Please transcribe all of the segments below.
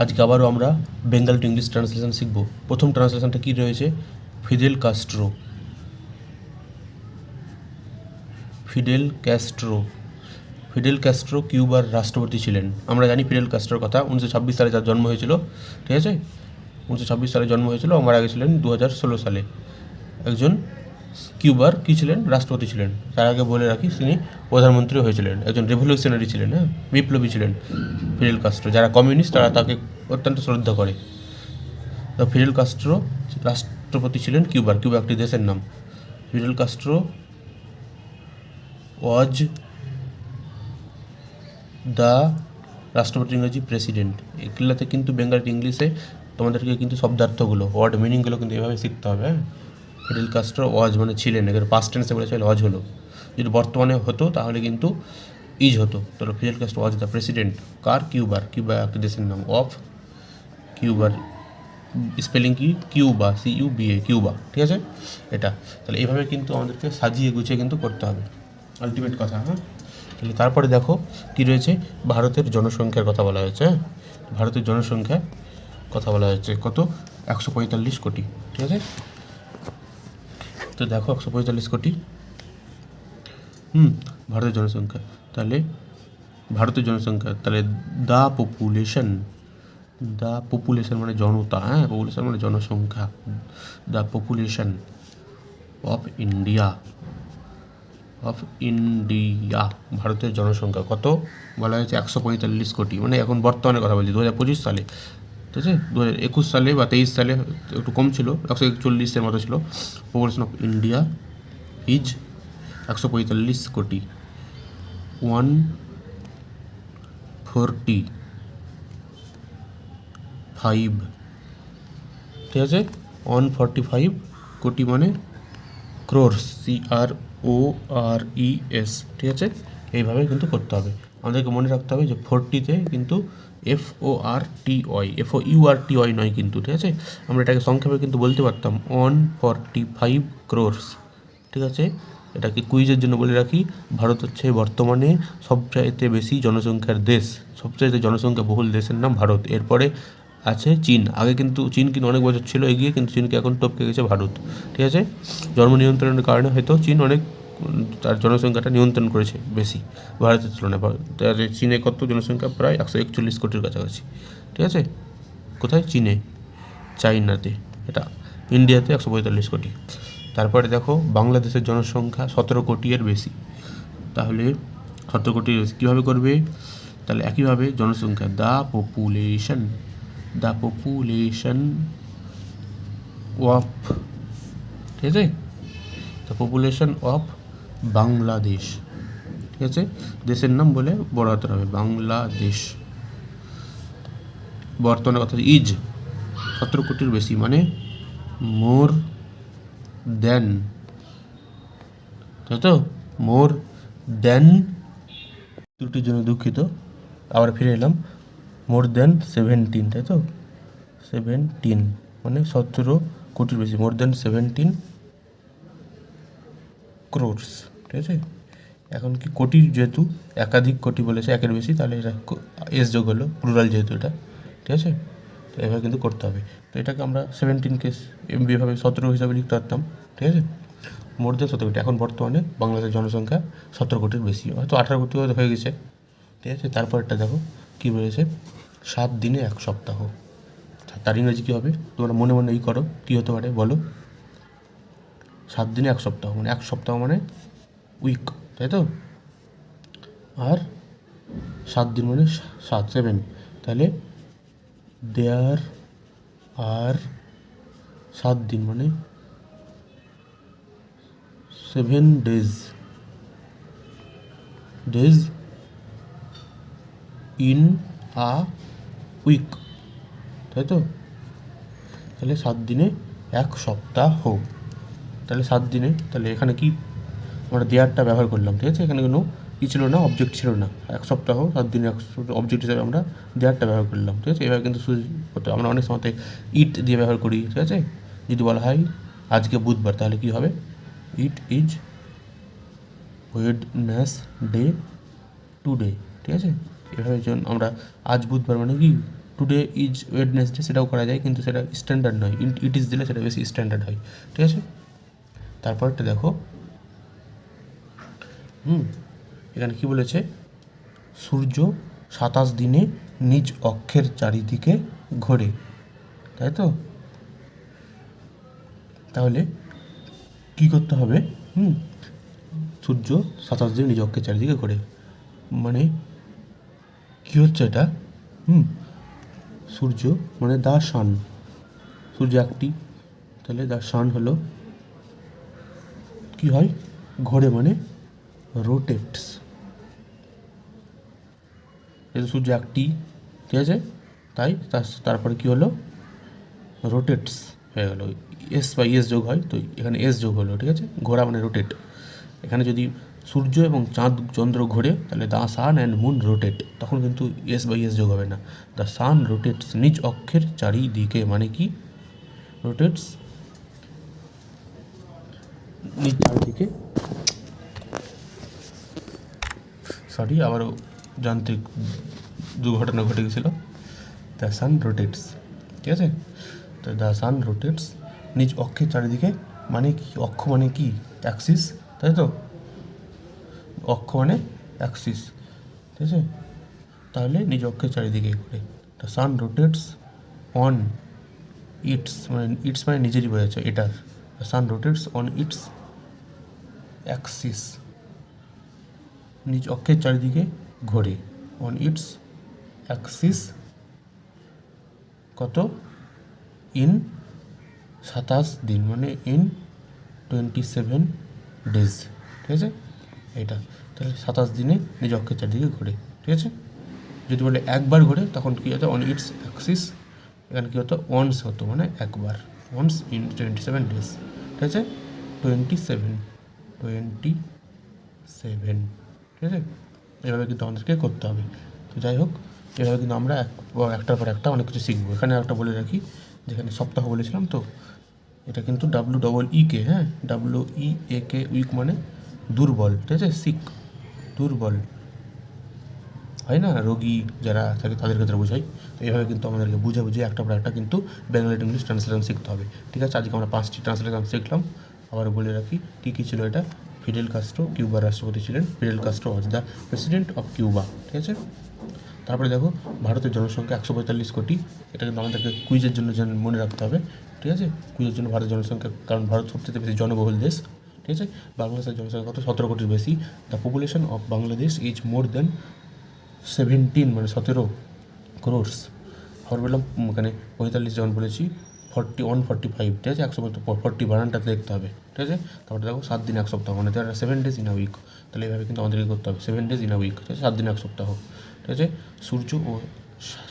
আজকে আবারও আমরা বেঙ্গল টু ইংলিশ ট্রান্সলেশন শিখব। প্রথম ট্রান্সলেশনটা কী রয়েছে? Fidel Castro. Fidel Castro. Fidel Castro কিউবার রাষ্ট্রপতি ছিলেন। আমরা জানি ফিদেল ক্যাস্ট্রোর কথা, 1926 সালে যার জন্ম হয়েছিল, ঠিক আছে? 1926 সালে জন্ম হয়েছিল, আমার আগে ছিলেন 2016 সালে। একজন কিউবার কী ছিলেন? রাষ্ট্রপতি ছিলেন। তার আগে বলে রাখি, তিনি প্রধানমন্ত্রী হয়েছিলেন। একজন রেভলিউশনারি ছিলেন, হ্যাঁ, বিপ্লবী ছিলেন ফিদেল কাস্ট্রো। যারা কমিউনিস্ট তারা তাকে অত্যন্ত শ্রদ্ধা করে। তো ফিদেল কাস্ট্রো রাষ্ট্রপতি ছিলেন কিউবার। কিউবা একটি দেশের নাম। ফিদেল কাস্ট্রো ওয়াজ দ্য রাষ্ট্রপতি ইংরেজি প্রেসিডেন্ট। এগুলাতে কিন্তু বেঙ্গল ইংলিশে তোমাদেরকে কিন্তু শব্দার্থগুলো, ওয়ার্ড মিনিংগুলো কিন্তু এভাবে শিখতে হবে, হ্যাঁ। ফিদেল কাস্ট্রো ওয়াজ মানে ছিলেন, এখানে পাস্ট টেন্সে বলেছে ওয়াজ হলো। যদি বর্তমানে হতো তাহলে কিন্তু ইজ হতো। তাহলে Fidel Castro was the president কার? কিউবার। কিউবা একটি দেশের নাম। অফ কিউবার, স্পেলিং কি? কিউবা, CUBA, কিউবা, ঠিক আছে? এটা তাহলে এইভাবে কিন্তু আমাদেরকে সাজিয়ে গুছিয়ে কিন্তু করতে হবে, আলটিমেট কথা, হ্যাঁ। তাহলে তারপরে দেখো কি রয়েছে, ভারতের জনসংখ্যার কথা বলা হয়েছে, হ্যাঁ। ভারতের জনসংখ্যা কথা বলা হয়েছে কত? 145 কোটি, ঠিক আছে? তো দেখো 145 কোটি, ভারতের জনসংখ্যা। তাহলে ভারতের জনসংখ্যা, তাহলে দ্য পপুলেশন মানে জনতা, হ্যাঁ, পপুলেশন মানে জনসংখ্যা। দ্য পপুলেশন অফ ইন্ডিয়া, ভারতের জনসংখ্যা কত বলা হয়েছে? 145 কোটি। মানে এখন বর্তমানে কথা বলছি, 2025 সালে, ঠিক আছে? 2021 সালে বা 23 সালে একটু কম ছিল, 141-এর মতো ছিল। পপুলেশন অফ ইন্ডিয়া ইজ 145 কোটি। 145, ঠিক আছে? 145 কোটি মানে ক্রোর্স, CRORES, ঠিক আছে? এইভাবে কিন্তু করতে হবে। আমাদেরকে মনে রাখতে হবে যে 40-তে কিন্তু FORTY নয় কিন্তু, ঠিক আছে? আমরা এটাকে সংক্ষেপে কিন্তু বলতে পারতাম 145 ক্রোর্স, ঠিক আছে? এটাকে কুইজের জন্য বলে রাখি, ভারত হচ্ছে বর্তমানে সবচাইতে বেশি জনসংখ্যার দেশ। সবচাইতে জনসংখ্যা বহুল দেশের নাম ভারত। এরপরে আছে চীন। আগে কিন্তু চীন কিন্তু অনেক বছর ছিল এগিয়ে, কিন্তু চীনকে এখন টপকে গেছে ভারত, ঠিক আছে? জন্ম নিয়ন্ত্রণের কারণে হয়তো চীন অনেক তার জনসংখ্যাটা নিয়ন্ত্রণ করেছে বেশি ভারতের তুলনায়। তাহলে চীনে কত জনসংখ্যা? প্রায় 141 কোটির কাছাকাছি, ঠিক আছে? কোথায়? চীনে, চাইনাতে। এটা ইন্ডিয়াতে 145 কোটি। তারপরে দেখো বাংলাদেশের জনসংখ্যা 17 কোটির বেশি। তাহলে 17 কোটির বেশি কীভাবে করবে? তাহলে একইভাবে জনসংখ্যা, দ্য পপুলেশন অফ, ঠিক আছে? দ্য পপুলেশন অফ বাংলাদেশ, ঠিক আছে? দেশের নাম বলে বড় হাতে হবে, বাংলাদেশ। বর্তমানে কথা ইজ 17 কোটির বেশি, মানে মোর দেন, তাই তো? মোর দেন, ত্রুটির জন্য দুঃখিত, আবার ফিরে এলাম। মোর দেন 17, তাই তো? 17 মানে 17 কোটির বেশি, মোর দেন 17 ক্রোর্স, ঠিক আছে? এখন কি কোটির, যেহেতু একাধিক কোটি বলেছে, একের বেশি, তাহলে এটা এস যোগ হলো, প্লুরাল যেহেতু এটা, ঠিক আছে? তো এভাবে কিন্তু করতে হবে। তো এটাকে আমরা 17কে এভাবে 17 হিসাবে লিখতে পারতাম, ঠিক আছে? মোর দেন 17 কোটি। এখন বর্তমানে বাংলাদেশের জনসংখ্যা 17 কোটির বেশি, হয়তো 18 কোটি হয়ে গেছে, ঠিক আছে? তারপরটা দেখো কী বলেছে, 7 দিনে 1 সপ্তাহ। তার ইংরেজি কী হবে? তোমরা মনে মনে এই করো, কী হতে পারে বলো? 7 দিনে 1 সপ্তাহ মানে 1 সপ্তাহ মানে উইক, তাই তো? আর 7 দিন মানে 7, তাহলে দেয়ার আর 7 দিন মানে 7 ডেজ ইন আ উইক, তাই তো? তাহলে 7 দিনে 1 সপ্তাহ। তাহলে 7 দিনে, তাহলে এখানে কি আমরা দেয়ারটা ব্যবহার করলাম, ঠিক আছে? এখানে কোনো কী ছিল না, অবজেক্ট ছিল না। 1 সপ্তাহ 7 দিনে 1 অবজেক্ট হিসাবে আমরা দেয়ারটা ব্যবহার করলাম, ঠিক আছে? এভাবে কিন্তু আমরা অনেক সময় ইট দিয়ে ব্যবহার করি, ঠিক আছে? যদি বলা হয় আজকে বুধবার, তাহলে কী হবে? ইট ইজ ওয়েডনেসডে টুডে, ঠিক আছে? এভাবে যখন আমরা আজ বুধবার মানে কি টুডে ইজ ওয়েডনেসডে সেটাও করা যায়, কিন্তু সেটা স্ট্যান্ডার্ড নয়, ইট ইজ দিলে সেটা বেশি স্ট্যান্ডার্ড হয়, ঠিক আছে। তারপরটা দেখো, এখানে কি বলেছে, সূর্য 27 দিনে নিজ অক্ষের চারিদিকে ঘোরে, তাই তো। তাহলে কি করতে হবে, সূর্য 27 দিনে নিজ অক্ষের চারিদিকে ঘোরে, মানে কি হচ্ছে এটা, সূর্য মানে দা সান, সূর্য একটি, তাহলে দা সান হলো কি হয়, ঘোরে মানে রোটেটস, যেহেতু সূর্য একটি, ঠিক আছে, তাই তারপরে কি হলো, রোটেটস হয়ে গেল, এস বা এস যোগ হয়, তো এখানে এস যোগ হলো, ঠিক আছে, ঘোরা মানে রোটেট। এখানে যদি সূর্য এবং চাঁদ চন্দ্র ঘোরে তাহলে the sun and moon rotate, তখন কিন্তু এস বাই এস যোগ হবে না, দ্য সান রোটেটস নিজ অক্ষের চারিদিকে, মানে কি রোটেটস নিজ চারিদিকে, সরি আবারও যান্ত্রিক দুর্ঘটনা ঘটে গেছিল, দ্য সান রোটেটস, ঠিক আছে, তো দ্য সান রোটেটস নিজ অক্ষের চারিদিকে, মানে কি, অক্ষ মানে কি অ্যাক্সিস, তাই তো, অক্ষ মানে অ্যাক্সিস, ঠিক আছে, তাহলে নিজ অক্ষের চারিদিকে ঘুরে, the sun rotates on it's, মানে ইটস মানে নিজেরই বোঝাচ্ছে এটার, the sun rotates on it's Axis, নিজ অক্ষের চারিদিকে ঘোরে, অন ইটস অ্যাক্সিস, কত, ইন 27 দিন, মানে ইন 27 ডেজ, ঠিক আছে, এটা তাহলে 27 দিনে নিজ অক্ষের চারদিকে ঘোরে, ঠিক আছে। যদি বলে একবার ঘোরে তখন কী হতো, অন ইটস অ্যাক্সিস, এখানে কী হতো, ওয়ান্স হতো, মানে একবার, ওয়ান্স ইন 27 ডেজ, ঠিক আছে, 27, ঠিক আছে, এভাবে কিন্তু আমাদেরকে করতে হবে। তো যাই হোক, এভাবে কিন্তু আমরা একটার পর একটা অনেক কিছু শিখবো। এখানে একটা বলে রাখি, যেখানে সপ্তাহ বলেছিলাম, তো এটা কিন্তু WEEK, হ্যাঁ, WEAK, উইক মানে দুর্বল, ঠিক আছে, সিক দুর্বল হয় না, রোগী যারা থাকে তাদের ক্ষেত্রে বোঝাই। তো এইভাবে কিন্তু আমাদেরকে বুঝে বুঝে একটা পর একটা কিন্তু বেঙ্গলি টু ইংলিশ ট্রান্সলেশন শিখতে হবে, ঠিক আছে। আজকে আমরা 5টি ট্রান্সলেশন শিখলাম। আবার বলে রাখি কী কী ছিল এটা, ফিডেল কাস্ট্রো কিউবার রাষ্ট্রপতি ছিলেন, fiddle Castro was the president of Cuba, ঠিক আছে। তারপরে দেখো, ভারতের জনসংখ্যা 145 কোটি, এটা কিন্তু আমাদেরকে কুইজের জন্য মনে রাখতে হবে, ঠিক আছে, কুইজের জন্য ভারতের জনসংখ্যা, কারণ ভারত সবচেয়ে বেশি জনবহুল দেশ, ঠিক আছে। বাংলাদেশের জনসংখ্যা কত, 17 কোটির বেশি। The population of Bangladesh is more than 17, মানে 17 ক্রোর্স। আবার বললাম এখানে 45 যেমন বলেছি, 145, ঠিক আছে, 140 বানানটাতে দেখতে হবে, ঠিক আছে। তারপরে দেখো 7 দিন 1 সপ্তাহ, মানে তারা 7 days ইন আ উইক, তাহলে এইভাবে কিন্তু আমাদেরকে করতে হবে, 7 days ইন আ উইক, ঠিক আছে, 7 দিন 1 সপ্তাহ, ঠিক আছে। সূর্য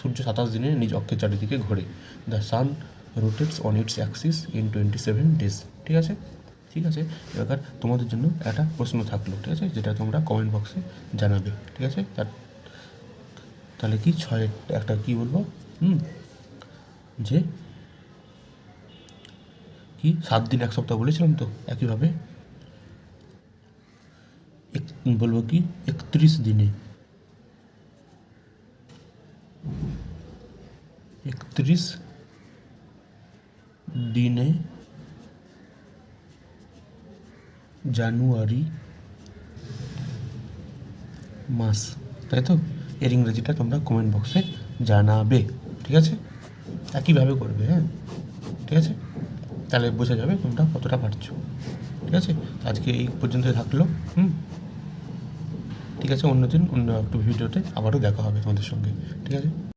27 দিনে নিজ অক্ষের চারিদিকে ঘোরে, the sun rotates on it's Axis in 27 days, ঠিক আছে। ঠিক আছে, এবার তোমাদের জন্য একটা প্রশ্ন থাকলো, ঠিক আছে, যেটা তোমরা কমেন্ট বক্সে জানাবে, ঠিক আছে। তাহলে কি 6 একটা কী বলবো, যে কি 7 দিন 1 সপ্তাহ বলেছিলাম, তো একইভাবে বলবো কি 31 দিনে, 31 দিনে জানুয়ারি মাস, তাই তো। এর ইংরেজিটা তোমরা কমেন্ট বক্সে জানাবে, ঠিক আছে, একইভাবে করবে, হ্যাঁ, ঠিক আছে, তাহলে বোঝা যাবে তোমরা কতটা পারছো, ঠিক আছে। আজকে এই পর্যন্ত থাকলো, ঠিক আছে, অন্যদিন অন্য একটু ভিডিওতে আবারও দেখা হবে তোমাদের সঙ্গে, ঠিক আছে।